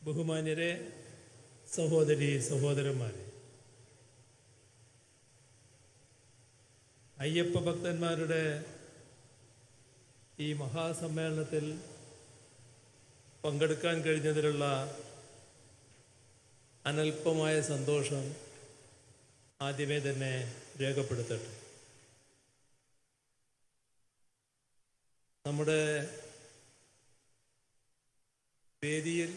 ബഹുമാന്യരെ, സഹോദരി സഹോദരന്മാരെ, അയ്യപ്പ ഭക്തന്മാരുടെ ഈ മഹാസമ്മേളനത്തിൽ പങ്കെടുക്കാൻ കഴിഞ്ഞതിലുള്ള അനൽപമായ സന്തോഷം ആദ്യമേ തന്നെ രേഖപ്പെടുത്തട്ടെ. നമ്മുടെ വേദിയിൽ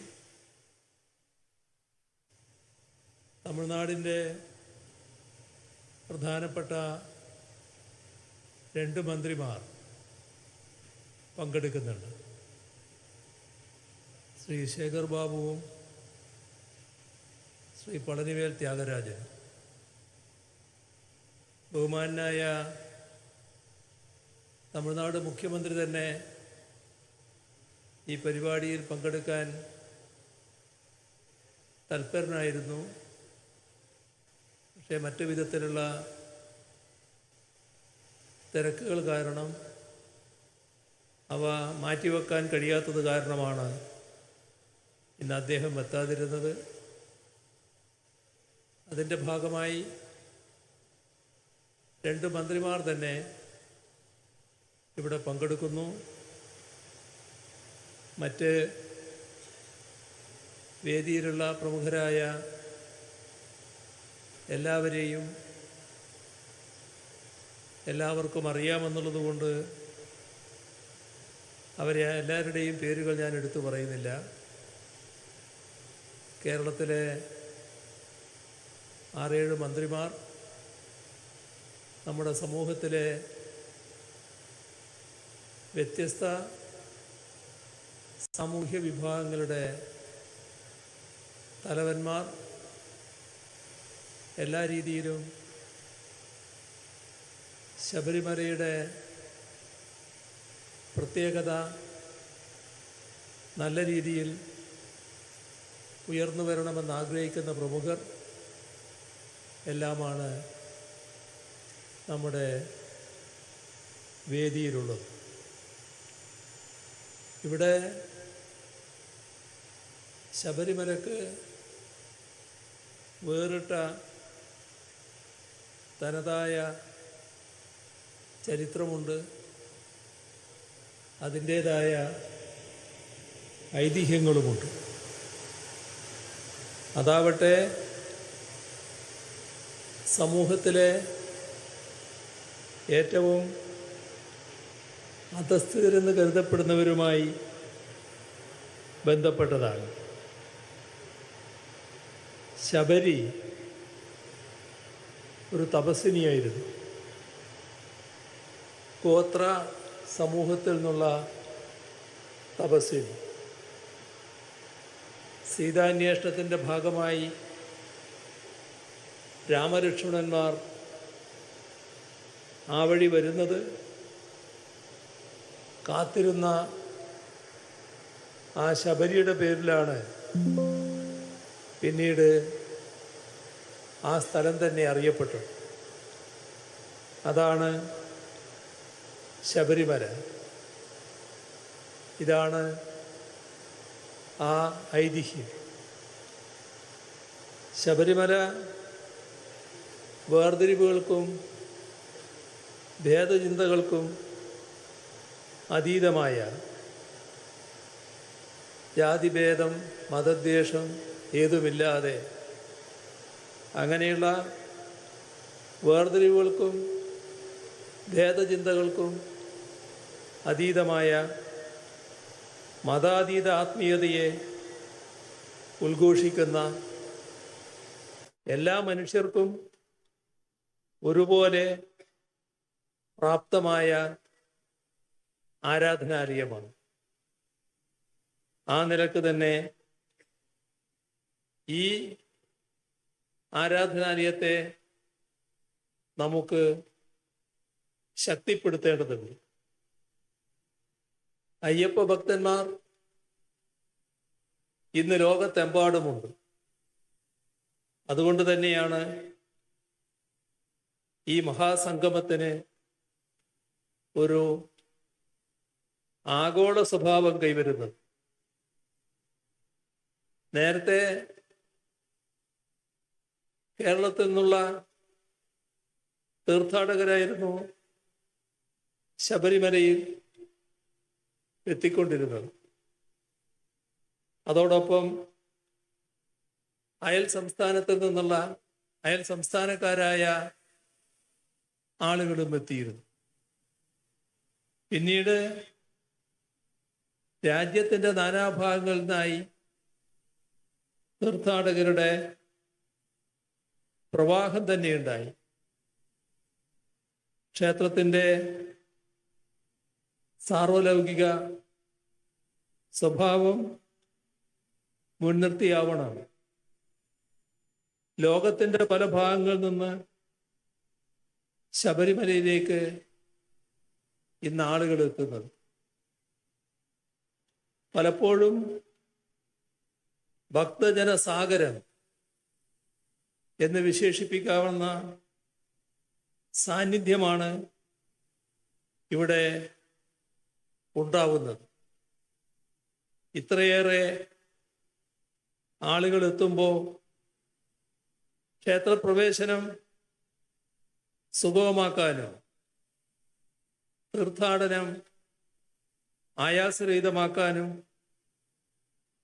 തമിഴ്നാടിൻ്റെ പ്രധാനപ്പെട്ട 2 മന്ത്രിമാർ പങ്കെടുക്കുന്നുണ്ട്. ശ്രീ ശേഖർ ബാബുവും ശ്രീ പളനിവേൽ ത്യാഗരാജൻ. ബഹുമാനായ തമിഴ്നാട് മുഖ്യമന്ത്രി തന്നെ ഈ പരിപാടിയിൽ പങ്കെടുക്കാൻ തൽപരനായിരുന്നു. പക്ഷേ മറ്റു വിധത്തിലുള്ള തിരക്കുകൾ കാരണം അവ മാറ്റിവെക്കാൻ കഴിയാത്തത് കാരണമാണ് ഇന്ന് അദ്ദേഹം എത്താതിരുന്നത്. അതിൻ്റെ ഭാഗമായി 2 മന്ത്രിമാർ തന്നെ ഇവിടെ പങ്കെടുക്കുന്നു. മറ്റ് വേദിയിലുള്ള പ്രമുഖരായ എല്ലാവർക്കും അറിയാമെന്നുള്ളതുകൊണ്ട് അവരെ എല്ലാവരുടെയും പേരുകൾ ഞാൻ എടുത്തു പറയുന്നില്ല. കേരളത്തിലെ 6-7 മന്ത്രിമാർ, നമ്മുടെ സമൂഹത്തിലെ വ്യത്യസ്ത സാമൂഹ്യ വിഭാഗങ്ങളുടെ തലവന്മാർ, എല്ലാ രീതിയിലും ശബരിമലയുടെ പ്രത്യേകത നല്ല രീതിയിൽ ഉയർന്നു വരണമെന്ന് ആഗ്രഹിക്കുന്ന പ്രമുഖർ എല്ലാമാണ് നമ്മുടെ വേദിയിലുള്ളത്. ഇവിടെ ശബരിമലക്ക് വേറിട്ട തനതായ ചരിത്രമുണ്ട്. അതിൻ്റേതായ ഐതിഹ്യങ്ങളുമുണ്ട്. അതാവട്ടെ സമൂഹത്തിലെ ഏറ്റവും അധസ്ഥിതരെന്ന് കരുതപ്പെടുന്നവരുമായി ബന്ധപ്പെട്ടതാണ്. ശബരി ഒരു തപസ്വിനിയായിരുന്നു. ഗോത്ര സമൂഹത്തിൽ നിന്നുള്ള തപസ്വിനി. സീതാന്വേഷണത്തിൻ്റെ ഭാഗമായി രാമലക്ഷ്മണന്മാർ ആ വഴി വരുന്നത് കാത്തിരുന്ന ആ ശബരിയുടെ പേരിലാണ്. പിന്നീട് ആ സ്ഥലം തന്നെ അറിയപ്പെട്ടു. അതാണ് ശബരിമല. ഇതാണ് ആ ഐതിഹ്യം. ശബരിമല വേർതിരിവുകൾക്കും ഭേദചിന്തകൾക്കും അതീതമായ, ജാതിഭേദം മതദ്വേഷം ഏതുമില്ലാതെ, അങ്ങനെയുള്ള വേർതിരിവുകൾക്കും ഭേദചിന്തകൾക്കും അതീതമായ മതാതീത ആത്മീയതയെ ഉദ്ഘോഷിക്കുന്ന, എല്ലാ മനുഷ്യർക്കും ഒരുപോലെ പ്രാപ്തമായ ആരാധനാലയമാണ്. ആ നിലക്ക് തന്നെ ഈ ആരാധനാലയത്തെ നമുക്ക് ശക്തിപ്പെടുത്തേണ്ടതുണ്ട്. അയ്യപ്പ ഭക്തന്മാർ ഇന്ന് ലോകത്തെമ്പാടുമുണ്ട്. അതുകൊണ്ട് തന്നെയാണ് ഈ മഹാസംഗമത്തിന് ഒരു ആഗോള സ്വഭാവം കൈവരുന്നത്. നേരത്തെ കേരളത്തിൽ നിന്നുള്ള തീർത്ഥാടകരായിരുന്നു ശബരിമലയിൽ എത്തിക്കൊണ്ടിരുന്നത്. അതോടൊപ്പം അയൽ സംസ്ഥാനക്കാരായ ആളുകളും എത്തിയിരുന്നു. പിന്നീട് രാജ്യത്തിന്റെ നാനാഭാഗങ്ങളിൽ നിന്നായി തീർത്ഥാടകരുടെ പ്രവാഹം തന്നെയുണ്ടായി. ക്ഷേത്രത്തിന്റെ സാർവലൗകിക സ്വഭാവം മുൻനിർത്തിയാവണം ലോകത്തിന്റെ പല ഭാഗങ്ങളിൽ നിന്ന് ശബരിമലയിലേക്ക് ഇന്ന് ആളുകൾ എത്തുന്നത്. പലപ്പോഴും ഭക്തജനസാഗരം എന്ന് വിശേഷിപ്പിക്കാവുന്ന സാന്നിധ്യമാണ് ഇവിടെ ഉണ്ടാവുന്നത്. ഇത്രയേറെ ആളുകൾ എത്തുമ്പോൾ ക്ഷേത്രപ്രവേശനം സുഗമമാക്കാനും തീർത്ഥാടനം ആയാസരഹിതമാക്കാനും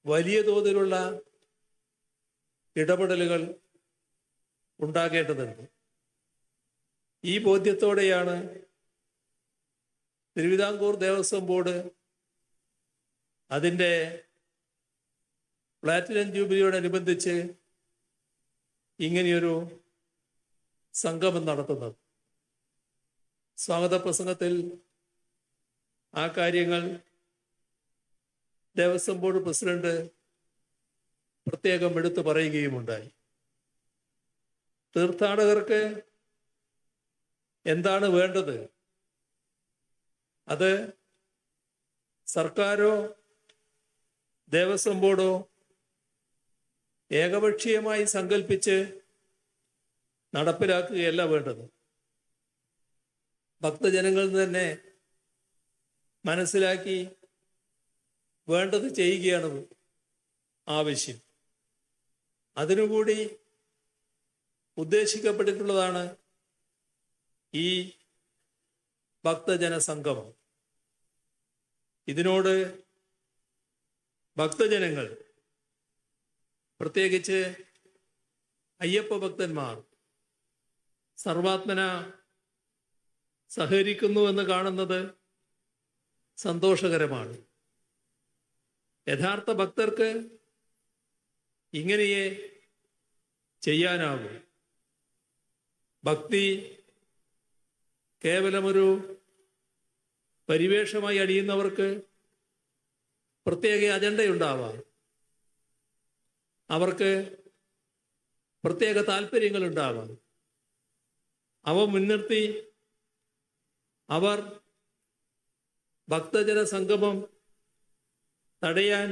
വലിയ തോതിലുള്ള ഇടപെടലുകൾ ഉണ്ടാകേണ്ടതുണ്ട്. ഈ ബോധ്യത്തോടെയാണ് തിരുവിതാംകൂർ ദേവസ്വം ബോർഡ് അതിൻ്റെ പ്ലാറ്റിനം ജൂബിലിയോടനുബന്ധിച്ച് ഇങ്ങനെയൊരു സംഗമം നടത്തുന്നത്. സ്വാഗത പ്രസംഗത്തിൽ ആ കാര്യങ്ങൾ ദേവസ്വം ബോർഡ് പ്രസിഡന്റ് പ്രത്യേകം എടുത്തു പറയുകയുമുണ്ടായി. തീർത്ഥാടകർക്ക് എന്താണ് വേണ്ടത്? അത് സർക്കാരോ ദേവസ്വം ബോർഡോ ഏകപക്ഷീയമായി സങ്കല്പിച്ച് നടപ്പിലാക്കുകയല്ല വേണ്ടത്. ഭക്തജനങ്ങളിൽ തന്നെ മനസ്സിലാക്കി വേണ്ടത് ചെയ്യുകയാണ് ആവശ്യം. അതിനുകൂടി ഉദ്ദേശിക്കപ്പെട്ടിട്ടുള്ളതാണ് ഈ ഭക്തജന സംഗമം. ഇതിനോട് ഭക്തജനങ്ങൾ, പ്രത്യേകിച്ച് അയ്യപ്പ ഭക്തന്മാർ സർവാത്മന സഹകരിക്കുന്നുവെന്ന് കാണുന്നത് സന്തോഷകരമാണ്. യഥാർത്ഥ ഭക്തർക്ക് ഇങ്ങനെയേ ചെയ്യാനാകൂ. ഭക്തി കേവലമൊരു പരിവേഷമായി അണിയുന്നവർക്ക് പ്രത്യേക അജണ്ടയുണ്ടാവാം. അവർക്ക് പ്രത്യേക താല്പര്യങ്ങളുണ്ടാവാം. അവ മുൻനിർത്തി അവർ ഭക്തജന സംഗമം തടയാൻ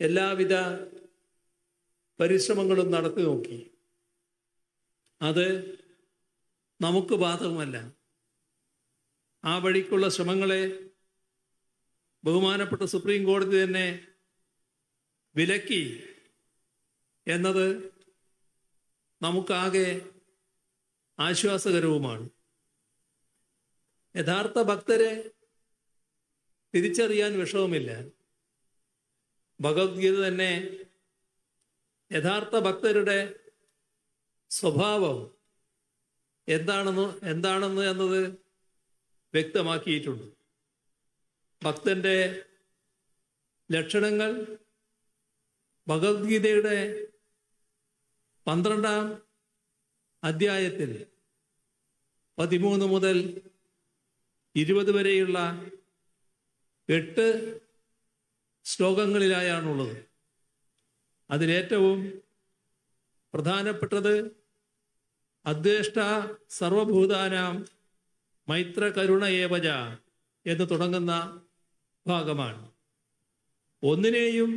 എല്ലാവിധ പരിശ്രമങ്ങളും നടത്തി നോക്കി. അത് നമുക്ക് ബാധകമല്ല. ആ വഴിക്കുള്ള ശ്രമങ്ങളെ ബഹുമാനപ്പെട്ട സുപ്രീം കോടതി തന്നെ വിലക്കി എന്നത് നമുക്കാകെ ആശ്വാസകരവുമാണ്. യഥാർത്ഥ ഭക്തരെ തിരിച്ചറിയാൻ വിഷമമില്ല. ഭഗവത്ഗീത തന്നെ യഥാർത്ഥ ഭക്തരുടെ സ്വഭാവം എന്താണെന്ന് എന്നത് വ്യക്തമാക്കിയിട്ടുണ്ട്. ഭക്തന്റെ ലക്ഷണങ്ങൾ ഭഗവത്ഗീതയുടെ 12-ാം അധ്യായത്തിൽ 13 മുതൽ 20 വരെയുള്ള 8 ശ്ലോകങ്ങളിലായാണുള്ളത്. അതിലേറ്റവും പ്രധാനപ്പെട്ടത് അദ്വേഷ്ട സർവഭൂതാനാം മൈത്ര കരുണ ഏവജ എന്ന് തുടങ്ങുന്ന ഭാഗമാണ്. ഒന്നിനെയും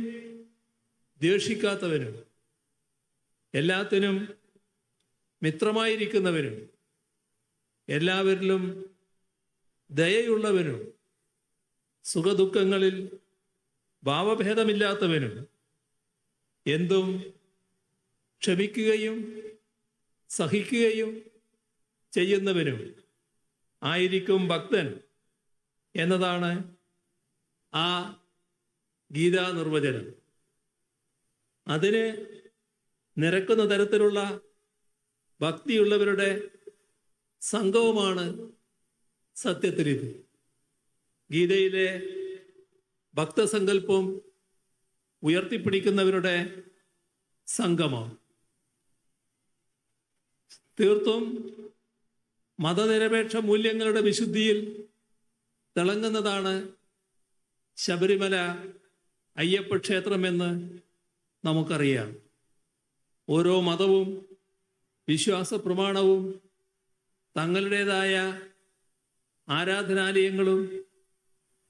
ദ്വേഷിക്കാത്തവനും എല്ലാത്തിനും മിത്രമായിരിക്കുന്നവനും എല്ലാവരിലും ദയയുള്ളവനും സുഖദുഃഖങ്ങളിൽ ഭാവഭേദമില്ലാത്തവനും എന്തും ക്ഷമിക്കുകയും സഹിക്കുകയും ചെയ്യുന്നവനും ആയിരിക്കും ഭക്തൻ എന്നതാണ് ആ ഗീതാ നിർവചനം. അതിന് നിരക്കുന്ന തരത്തിലുള്ള ഭക്തിയുള്ളവരുടെ സംഘവുമാണ് സത്യത്തിൽ ഇത്. ഗീതയിലെ ഭക്തസങ്കല്പം ഉയർത്തിപ്പിടിക്കുന്നവരുടെ സംഗമം. തീർത്തും മതനിരപേക്ഷ മൂല്യങ്ങളുടെ വിശുദ്ധിയിൽ തിളങ്ങുന്നതാണ് ശബരിമല അയ്യപ്പ ക്ഷേത്രമെന്ന് നമുക്കറിയാം. ഓരോ മതവും വിശ്വാസ പ്രമാണവും തങ്ങളുടേതായ ആരാധനാലയങ്ങളും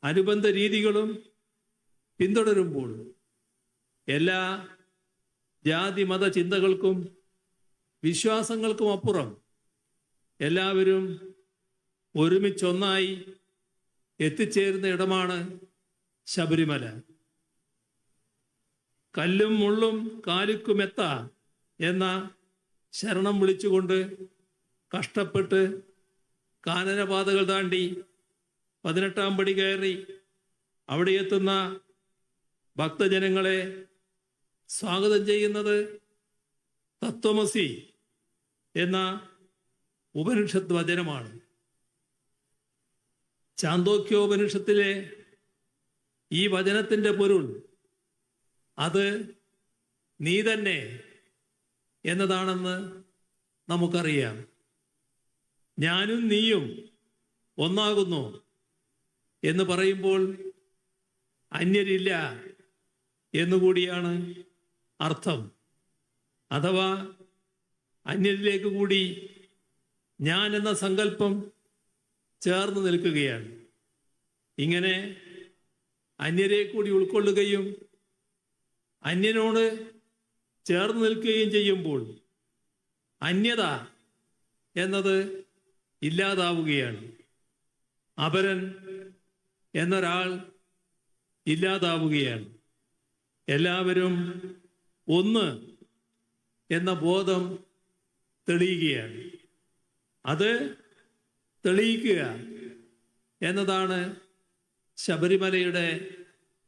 അനുബന്ധ രീതികളും പിന്തുടരുമ്പോൾ എല്ലാ ജാതി മത ചിന്തകൾക്കും വിശ്വാസങ്ങൾക്കും അപ്പുറം എല്ലാവരും ഒരുമിച്ചൊന്നായി എത്തിച്ചേരുന്ന ഇടമാണ് ശബരിമല. കല്ലും മുള്ളും കാലുക്കുമെത്ത എന്ന ശരണം വിളിച്ചുകൊണ്ട് കഷ്ടപ്പെട്ട് കാനനപാതകൾ താണ്ടി 18-ാം പടി കയറി അവിടെ എത്തുന്ന ഭക്തജനങ്ങളെ സ്വാഗതം ചെയ്യുന്നത് തത്വമസി എന്ന ഉപനിഷത്ത് വചനമാണ്. ചാന്തോക്യോപനിഷത്തിലെ ഈ വചനത്തിൻ്റെ പൊരുൾ അത് നീ തന്നെ എന്നതാണെന്ന് നമുക്കറിയാം. ഞാനും നീയും ഒന്നാകുന്നു എന്ന് പറയുമ്പോൾ അന്യരില്ല എന്നുകൂടിയാണ് അർത്ഥം. അഥവാ അന്യരിലേക്ക് കൂടി ഞാൻ എന്ന സങ്കല്പം ചേർന്ന് നിൽക്കുകയാണ്. ഇങ്ങനെ അന്യരെ കൂടി ഉൾക്കൊള്ളുകയും അന്യനോട് ചേർന്ന് നിൽക്കുകയും ചെയ്യുമ്പോൾ അന്യത എന്നത് ഇല്ലാതാവുകയാണ്. അപരൻ എന്നൊരാൾ ഇല്ലാതാവുകയാണ്. എല്ലാവരും ഒന്ന് എന്ന ബോധം തെളിയുകയാണ്. അത് തെളിയിക്കുക എന്നതാണ് ശബരിമലയുടെ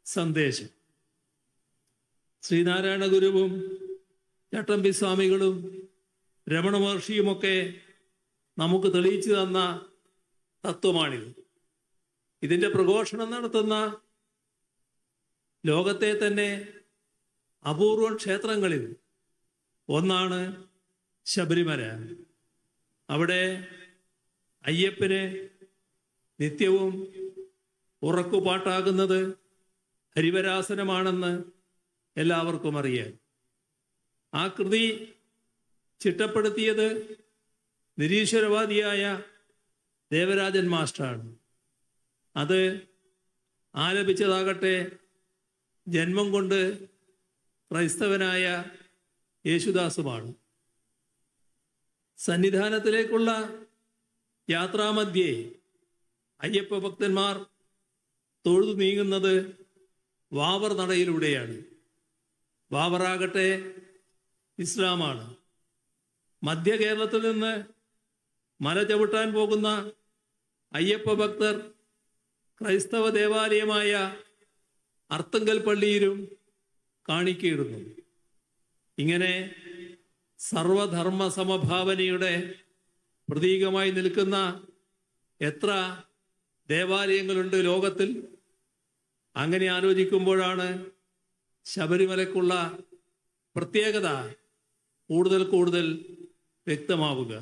സന്ദേശം. ശ്രീനാരായണ ഗുരുവും ചട്ടമ്പി സ്വാമികളും രമണ മഹർഷിയുമൊക്കെ നമുക്ക് തെളിയിച്ചു തന്ന തത്വമാണിത്. ഇതിൻ്റെ പ്രഘോഷണം നടത്തുന്ന ലോകത്തെ തന്നെ അപൂർവം ക്ഷേത്രങ്ങളിൽ ഒന്നാണ് ശബരിമല. അവിടെ അയ്യപ്പന് നിത്യവും ഉറക്കുപാട്ടാകുന്നത് ഹരിവരാസനമാണെന്ന് എല്ലാവർക്കും അറിയാം. ആ കൃതി ചിട്ടപ്പെടുത്തിയത് നിരീശ്വരവാദിയായ ദേവരാജൻ മാസ്റ്ററാണ്. അത് ആലപിച്ചതാകട്ടെ ജന്മം കൊണ്ട് ക്രൈസ്തവനായ യേശുദാസുമാണ്. സന്നിധാനത്തിലേക്കുള്ള യാത്രാമധ്യേ അയ്യപ്പ ഭക്തന്മാർ തൊഴുതു നീങ്ങുന്നത് വാവർ നടയിലൂടെയാണ്. വാവറാകട്ടെ ഇസ്ലാമാണ്. മധ്യ കേരളത്തിൽ നിന്ന് മല ചവിട്ടാൻ പോകുന്ന അയ്യപ്പ ഭക്തർ ക്രൈസ്തവ ദേവാലയമായ അർത്തുങ്കൽ പള്ളിയിലും കാണിക്കയിടുന്നു. ഇങ്ങനെ സർവധർമ്മ സമഭാവനയുടെ പ്രതീകമായി നിൽക്കുന്ന എത്ര ദേവാലയങ്ങളുണ്ട് ലോകത്തിൽ? അങ്ങനെ ആലോചിക്കുമ്പോഴാണ് ശബരിമലയ്ക്കുള്ള പ്രത്യേകത കൂടുതൽ വ്യക്തമാവുക.